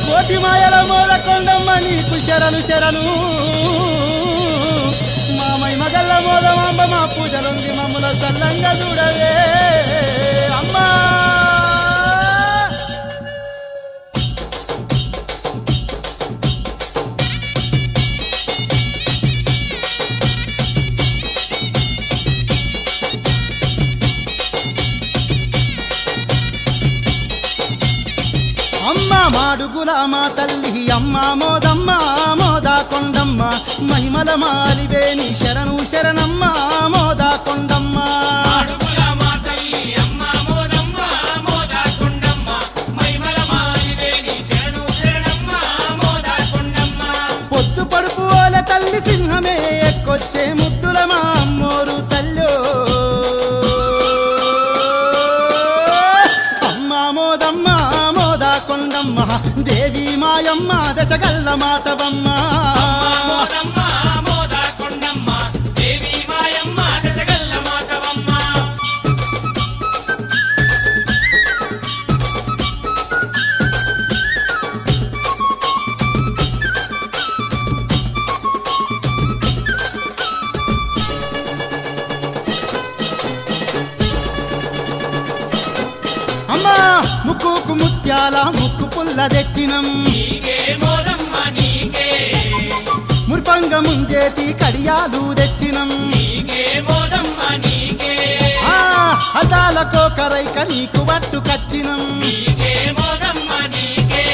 కోటి మాయల మోదకొండమ్మ నీకు శరణు శరణు మా మగల్ల మోదమాంబ మా పూజలుంది మమ్ముల చల్లంగా చూడవే అమ్మా మాడుగుల మా తల్లి అమ్మ మోదమ్మ మోదకొండమ్మ మహిమల మాలివేని శరణు శరణమ్మ మోదకొండమ్మ మాడుగుల మా తల్లి అమ్మ మోదమ్మ మోదకొండమ్మ మహిమల మాలివేని శరణు శరణమ్మ మోదకొండమ్మ పొద్దు పడుపు ఓల తల్లి సింహమే ఎక్కొచ్చే ముద్దుల మా అమ్మోరు తల్లో అమ్మ మోదమ్మ కొండమ్మ దేవి మాయమ్మ దశగల్ల మాతవమ్మ మోదమ్మ మోదకొండమ్మ దేవి మాయమ్మ దశగల్ల మాతవమ్మ అమ్మా ముక్కుకు ముత్యాల ముక్కు పుల్ల తెచ్చినం నీకే మోదమ్మ నీకే ముర్పంగ ముంజేటి కడియాలు తెచ్చినం నీకే మోదమ్మ నీకే అదాల కోకరైక నీకు పట్టు కచ్చినం నీకే మోదమ్మ నీకే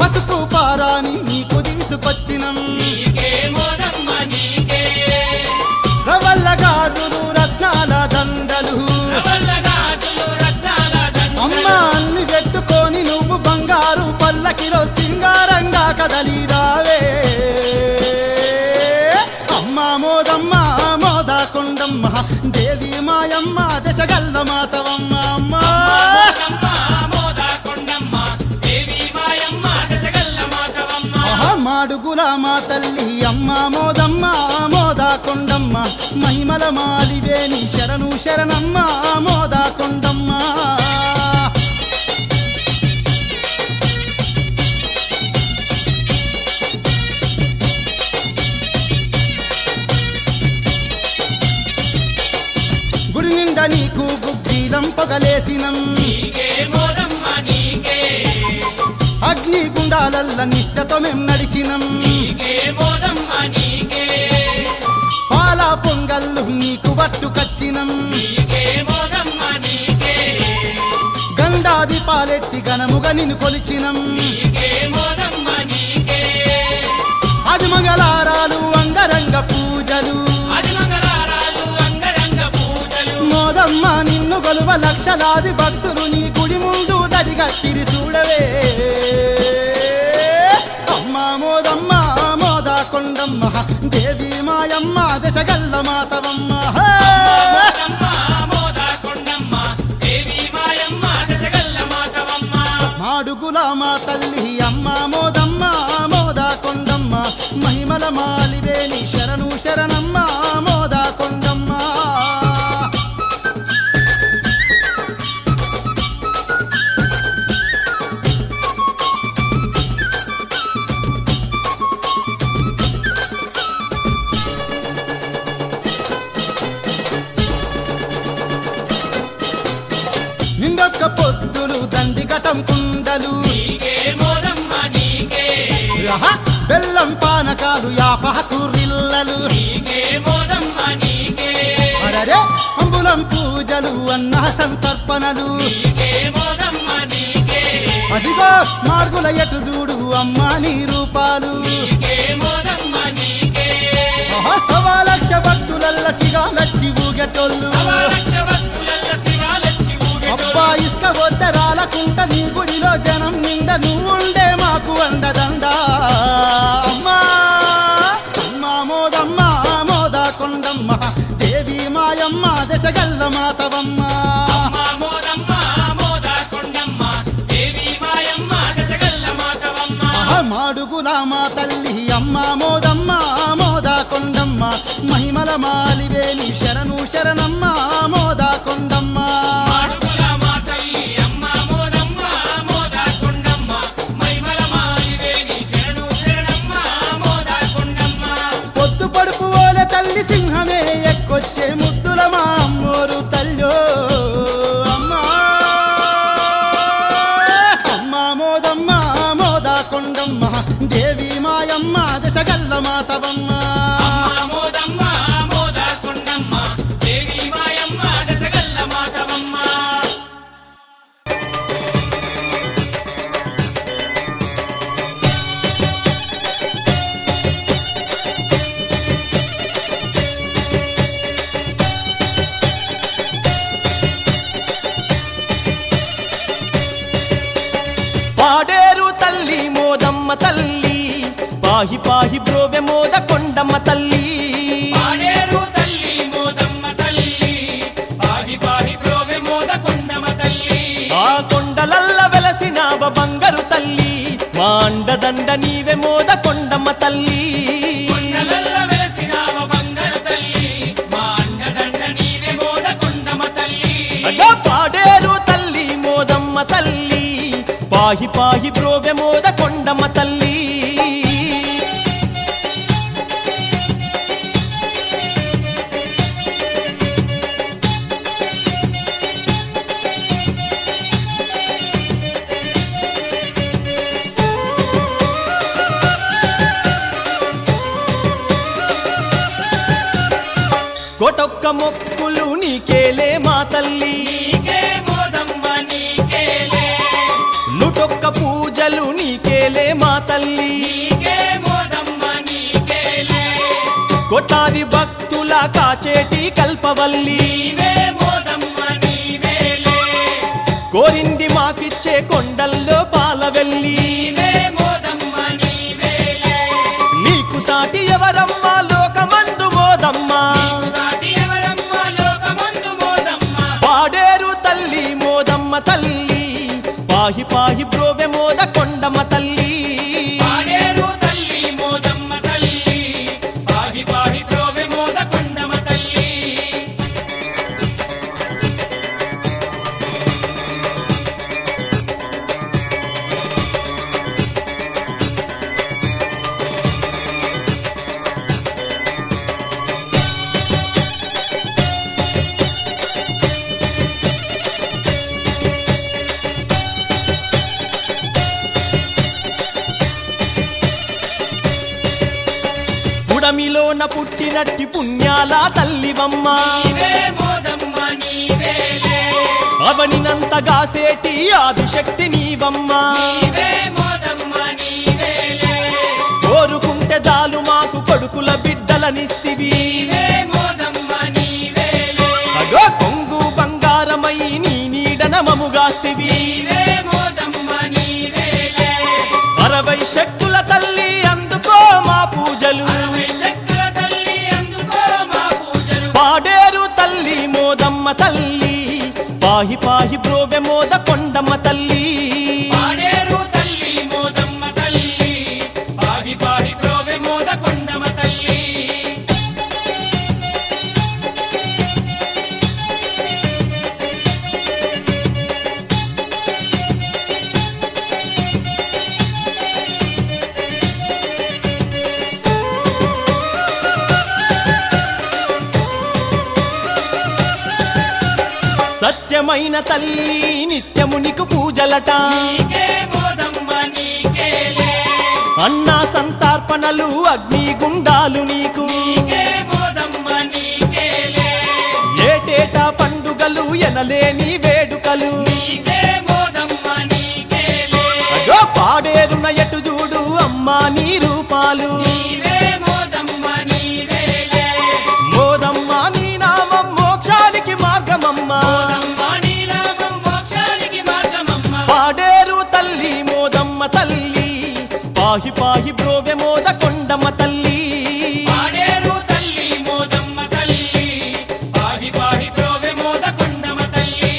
పసుపు పారాని నీకు తీసుకొచ్చినం నీకే మోదమ్మ నీకే రవల్ల గాజులు రత్నాల దండలు రవల్లగాజులు రత్నాల దండలు అమ్మా అన్ని పెట్టుకొని నువ్వు బంగారు పల్లకిలో సింగారంగా కదలి రావే అమ్మా మోదమ్మ మోదకొండమ్మ దేవి మాయమ్మ దశగల్ల మాతవమ్మ అమ్మా మోదమ్మ మోదకొండమ్మ దేవి మాయమ్మ దశగల్ల మాతవమ్మ మాడుగుల మా తల్లి అమ్మ మోదమ్మ మోదకొండమ్మ మహిమల మాలివేని శరణు శరణమ్మ మోదకొండమ్మ గుడి నిండా నీకు గుగ్గిలం పొగలేసినం నీకే మోదమ్మ నీకే అగ్ని గుండాలల్ల నిష్టతో మేం నడిచినం నీకే మోదమ్మ నీకే పాల పొంగల్లు నీకు పట్టు కచ్చినం నీకే మోదమ్మ నీకే గండాది పాలెట్టి గణముగా నిన్ను కొలిచినం నీకే మోదమ్మ నీకే అది మంగళారాలు అంగరంగ పూజలు అది మంగళారాలు అంగరంగ పూజలు మోదమ్మ నిన్ను గొలువ లక్షలాది భక్తులు నీ గుడి ముందు దడిగట్టిరి చూడవే అమ్మ మోదమ్మ మోదకొండమ్మ దేవి మాయమ్మ దశగల్ల మాతవమ్మ మోదమ్మ మోదకొండమ్మ దేవి మాయమ్మ దశగల్ల మాతవమ్మ మాడుగుల మా తల్లి అమ్మ మోదమ్మ మోదకొండమ్మ మహిమల మాలివేని శరణు శరణమ్మ మోదకొండమ్మ నిండొక్క పొద్దులు దండిగటం కుండలు నీకే మోదమ్మ నీకే బెల్లం పానకాలు యాపహకు రిల్లలు నీకే మోదమ్మ నీకే అరే అంబులం పూజలు అన్న సంతర్పణలు నీకే మోదమ్మ నీకే అదిగో మార్గుల ఎటు చూడు అమ్మ నీ రూపాలు నీకే మోదమ్మ నీకే సవాలక్ష భక్తులల్ల సిగాలచ్చి ఊగెటోళ్ళు సవాలక్ష భక్తులల్ల శివాలచ్చి ఊగెటోళ్ళు. అబ్బా ఇసుక వద్దరాలకుంట నీ గుడిలో జనం నిండా నువ్వుండే మాకు అండదండ అమ్మా అమ్మ మోదమ్మ మోదకొండమ్మ దేవి మాయమ్మ దశగల్ల మాతవమ్మ అమ్మ మోదమ్మ మోదకొండమ్మ దేవి మాయమ్మ దశగల్ల మాతవమ్మ మాడుగుల మా తల్లి అమ్మ మోదమ్మ మోదకొండమ్మ మహిమల మాలివేని శరణు శరణమ్మ మోదకొండమ్మ మాడుగుల మా తల్లి అమ్మ మోదమ్మ మోదకొండమ్మ మహిమల మాతవమ్మ అమ్మ మోదమ్మ మోదకొండమ్మ దేవి మాయమ్మ దశగల్ల మాతవమ్మ పాడేరు తల్లి మోదమ్మ తల్లి పాహి పాహి బ్రోవె మోద కొండమ్మ తల్లి పాడేరు తల్లి మోదమ్మ తల్లి పాహి పాహి బ్రోవె మోదకొండమ్మ తల్లి ఆ కొండలల్ల వెలసినావ బంగారు తల్లి మా అండదండ నీవే మోద కొండమ్మ తల్లి కొండలల్ల వెలసినావ బంగారు తల్లి మా అండదండ నీవే మోదకొండమ్మ తల్లి అగా పాడేరు తల్లి మోదమ్మ తల్లి పాహి పాహి బ్రోవె మోద కొండమ్మ తల్లి కోటొక్క మొక్కులు నీకేలే మా తల్లి నీకే మోదమ్మ నీకేలే నూటొక్క పూజలు నీకేలే మా తల్లి నీకే మోదమ్మ నీకేలే కోటాది భక్తుల కాచేటి కల్పవల్లి నీవే మోదమ్మ నీవేలే కోరింది మాకిచ్చే కొండల్లో పాలవెల్లి నీవే మోదమ్మ నీవేలే నీకు సాటి ఎవరమ్మా లోకమందు మోదమ్మ సాటి ఎవరమ్మ లోకమందు మోదమ్మ పాడేరు తల్లి మోదమ్మ తల్లి పాహి పాహి బ్రోవె మోద కొండమ్మ తల్లి పాడేరు తల్లి మోదమ్మ తల్లి పాహి పాహి బ్రోవె మోదకొండమ్మ తల్లి పుడమిలోన పుట్టినట్టి పుణ్యాల తల్లివమ్మ నీవే మోదమ్మ నీవేలే అవనినంతగా సేటి ఆదిశక్తి నీవమ్మ నీవే మోదమ్మ నీవేలే కోరుకుంటే చాలు మాకు కొడుకుల బిడ్డలనిస్తివి నీవే మోదమ్మ నీవేలే అగో కొంగు బంగారమై నీ నీడన మముగాస్తివి నీవే మోదమ్మ నీవేలే 60 శక్తుల తల్లి అందుకో మా పూజలు అరవై చక్ర తల్లి అందుకో మా పూజలు పాడేరు తల్లి మోదమ్మ తల్లి పాహి పాహి బ్రోవె మోద కొండమ్మ తల్లి పాడేరు తల్లి మోదమ్మ తల్లి పాహి పాహి బ్రోవె మోదకొండమ్మ తల్లి సత్యమైన తల్లి నిత్యము నీకు పూజలట నీకే మోదమ్మ నీకేలే అన్నా సంతార్పణలు అగ్ని గుండాలు నీకు నీకే మోదమ్మ నీకేలే ఏటేటా పండుగలు ఎనలేని వేడుకలు నీకే మోదమ్మ నీకేలే అగో పాడేరున ఎటు చూడు అమ్మా నీ రూపాలు నీవే మోదమ్మ నీవేలే మోదమ్మ నీ నామం మోక్షానికి మార్గమమ్మ మోదమ్మ నీ నామం మోక్షానికి మార్గమమ్మ పాడేరు తల్లి మోదమ్మ తల్లి పాహి పాహి బ్రోవె మోద కొండమ్మ తల్లి పాడేరు తల్లి మోదమ్మ తల్లి పాహి పాహి బ్రోవె మోదకొండమ్మ తల్లి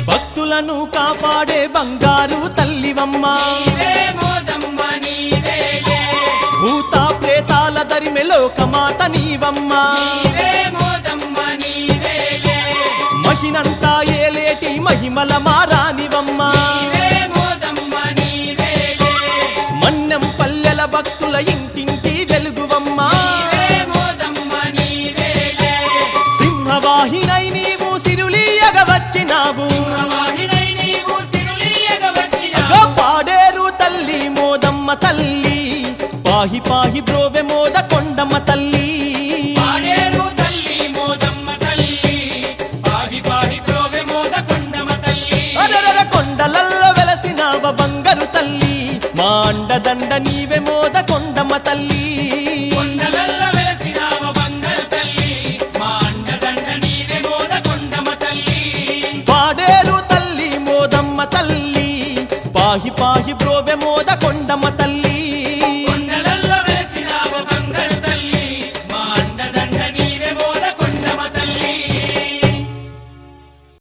భక్తులను కాపాడే బంగారు తల్లివమ్మ నీవే మోదమ్మ నీవేలే భూత ప్రేతాల దరిమె లోకమాత నీవమ్మ నీవే మోదమ్మ మహిమల మారానివమ్మ నీవే మోదమ్మ నీవేలే మన్నెం పల్లెల భక్తుల ఇంటింటి వెలుగువమ్మ నీవే మోదమ్మ నీవేలే సింహవాహినై నీవు సిరులీయగ వచ్చినావు ప్రవాహినై నీవు సిరులీయగ వచ్చినావు అగో పాడేరు తల్లి మోదమ్మ తల్లి పాహి పాహి బ్రోవె మోద కొండమ్మ తల్లి పాడేరు తల్లి మోదమ్మ తల్లి పాహి పాహి ప్రోవె మోద కొండమ్మ తల్లి అరరర కొండలల్లో వెలసినావ బంగారు తల్లి మా అండదండ నీవే మోద కొండమ్మ తల్లి కొండలల్ల వెలసినావ బంగారు తల్లి మా అండదండ నీవే మోద కొండమ్మ తల్లి పాడేరు తల్లి మోదమ్మ తల్లి పాహి పాహి